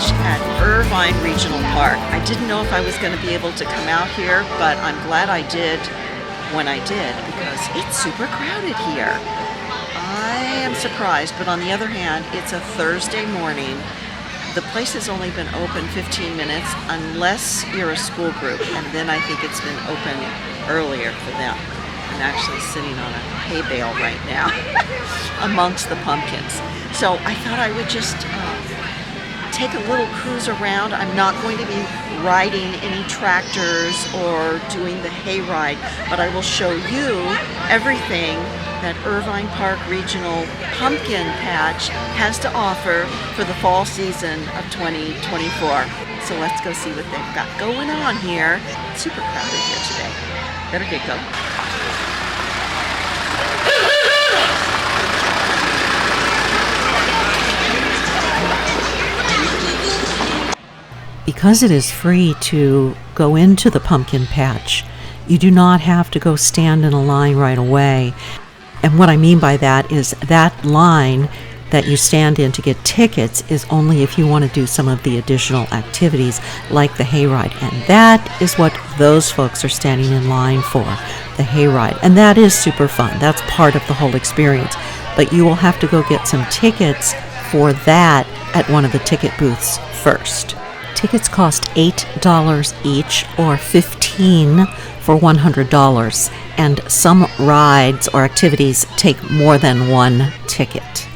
patch at Irvine Regional Park. I didn't know if I was going to be able to come out here, but I'm glad I did when I did because it's super crowded here. I am surprised, but on the other hand, it's a Thursday morning. The place has only been open 15 minutes unless you're a school group, and then I think it's been open earlier for them. I'm actually sitting on a hay bale right now amongst the pumpkins. So I thought I would just take a little cruise around. I'm not going to be riding any tractors or doing the hay ride, but I will show you everything that Irvine Park Regional Pumpkin Patch has to offer for the fall season of 2024. So let's go see what they've got going on here. It's super crowded here today. Better get going. Because it is free to go into the pumpkin patch, you do not have to go stand in a line right away. And what I mean by that is that line that you stand in to get tickets is only if you want to do some of the additional activities like the hayride. And that is what those folks are standing in line for, the hayride. And that is super fun. That's part of the whole experience. But you will have to go get some tickets for that at one of the ticket booths first. Tickets cost $8 each or $15 for $100, and some rides or activities take more than one ticket.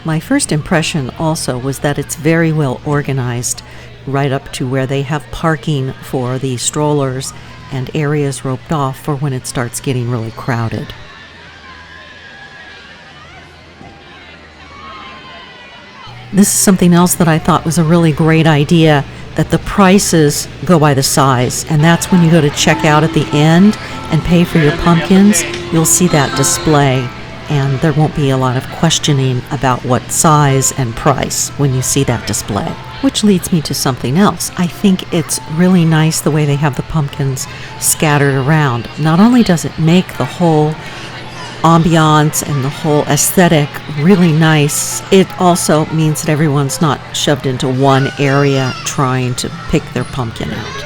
My first impression also was that it's very well organized, right up to where they have parking for the strollers and areas roped off for when it starts getting really crowded. This is something else that I thought was a really great idea, that the prices go by the size, and that's when you go to check out at the end and pay for your pumpkins, you'll see that display, and there won't be a lot of questioning about what size and price when you see that display. Which leads me to something else. I think it's really nice the way they have the pumpkins scattered around. Not only does it make the whole ambiance and the whole aesthetic really nice, it also means that everyone's not shoved into one area trying to pick their pumpkin out.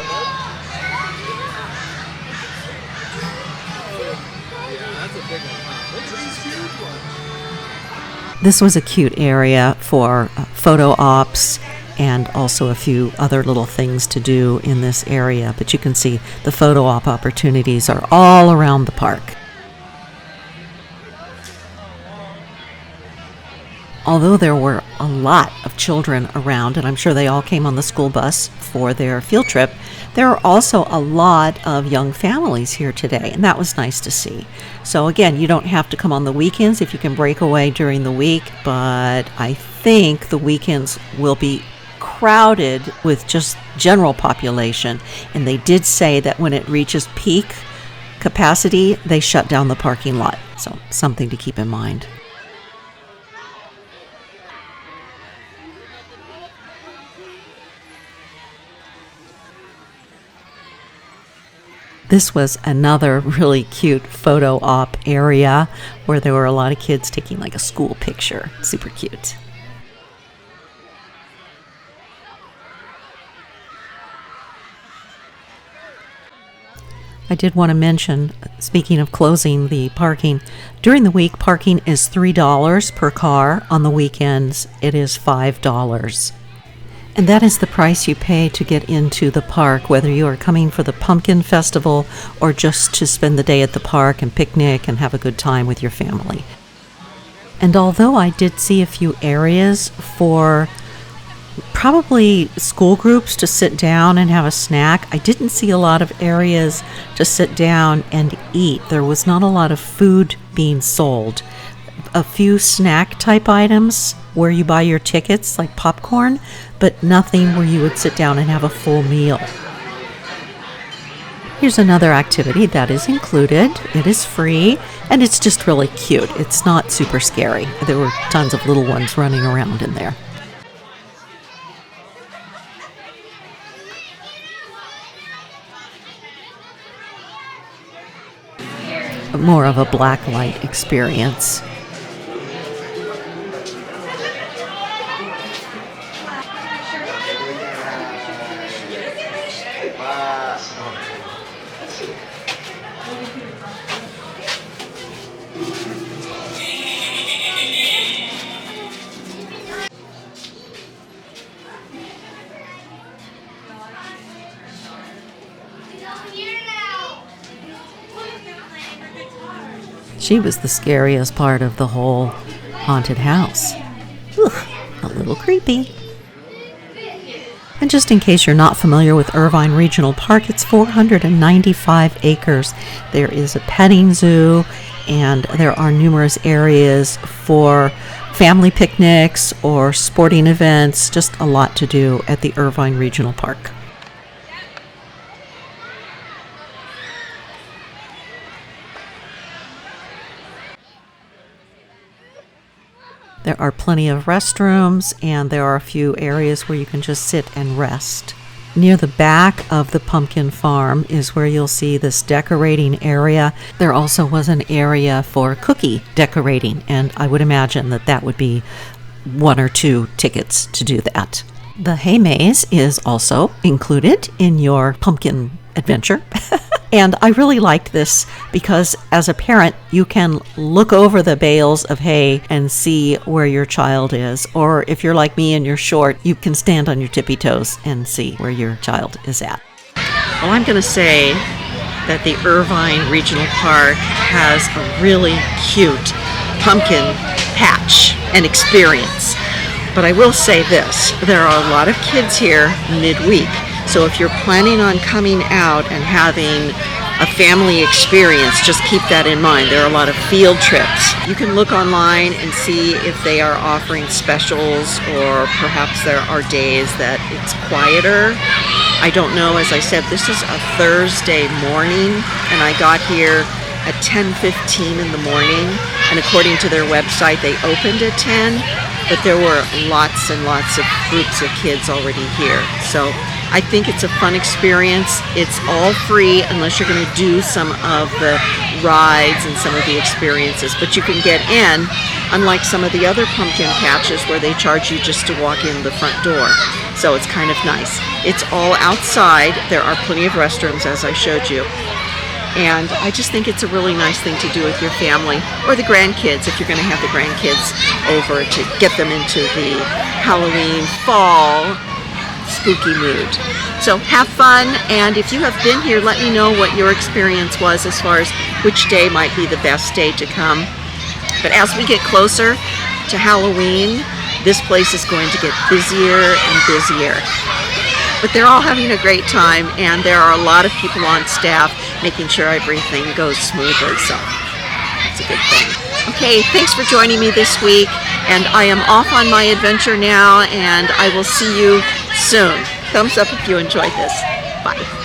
This was a cute area for photo ops and also a few other little things to do in this area, but you can see the photo op opportunities are all around the park. Although there were a lot of children around, and I'm sure they all came on the school bus for their field trip, there are also a lot of young families here today, and that was nice to see. So again, you don't have to come on the weekends if you can break away during the week, but I think the weekends will be crowded with just general population, and they did say that when it reaches peak capacity, they shut down the parking lot, so something to keep in mind. This was another really cute photo op area where there were a lot of kids taking like a school picture. Super cute. I did want to mention, speaking of closing the parking, during the week parking is $3 per car. On the weekends it is $5. And that is the price you pay to get into the park, whether you are coming for the Pumpkin Festival or just to spend the day at the park and picnic and have a good time with your family. And although I did see a few areas for probably school groups to sit down and have a snack, I didn't see a lot of areas to sit down and eat. There was not a lot of food being sold. A few snack type items where you buy your tickets, like popcorn, but nothing where you would sit down and have a full meal. Here's another activity that is included. It is free, and it's just really cute. It's not super scary. There were tons of little ones running around in there. More of a black light experience. She was the scariest part of the whole haunted house. Ugh, a little creepy. And just in case you're not familiar with Irvine Regional Park, it's 495 acres. There is a petting zoo, and there are numerous areas for family picnics or sporting events. Just a lot to do at the Irvine Regional Park. There are plenty of restrooms, and there are a few areas where you can just sit and rest. Near the back of the pumpkin farm is where you'll see this decorating area. There also was an area for cookie decorating, and I would imagine that that would be 1 or 2 tickets to do that. The hay maze is also included in your pumpkin adventure. And I really liked this because as a parent, you can look over the bales of hay and see where your child is. Or if you're like me and you're short, you can stand on your tippy toes and see where your child is at. Well, I'm going to say that the Irvine Regional Park has a really cute pumpkin patch and experience. But I will say this, there are a lot of kids here midweek. So if you're planning on coming out and having a family experience, just keep that in mind. There are a lot of field trips. You can look online and see if they are offering specials, or perhaps there are days that it's quieter. I don't know. As I said, this is a Thursday morning, and I got here at 10:15 in the morning, and according to their website, they opened at 10, but there were lots and lots of groups of kids already here. So I think it's a fun experience. It's all free unless you're going to do some of the rides and some of the experiences, but you can get in, unlike some of the other pumpkin patches where they charge you just to walk in the front door. So it's kind of nice. It's all outside. There are plenty of restrooms, as I showed you. And I just think it's a really nice thing to do with your family or the grandkids, if you're going to have the grandkids over, to get them into the Halloween fall spooky mood. So have fun, and if you have been here, let me know what your experience was as far as which day might be the best day to come. But as we get closer to Halloween, this place is going to get busier and busier. But they're all having a great time, and there are a lot of people on staff making sure everything goes smoothly, so that's a good thing. Okay, thanks for joining me this week, and I am off on my adventure now, and I will see you soon. Thumbs up if you enjoyed this. Bye.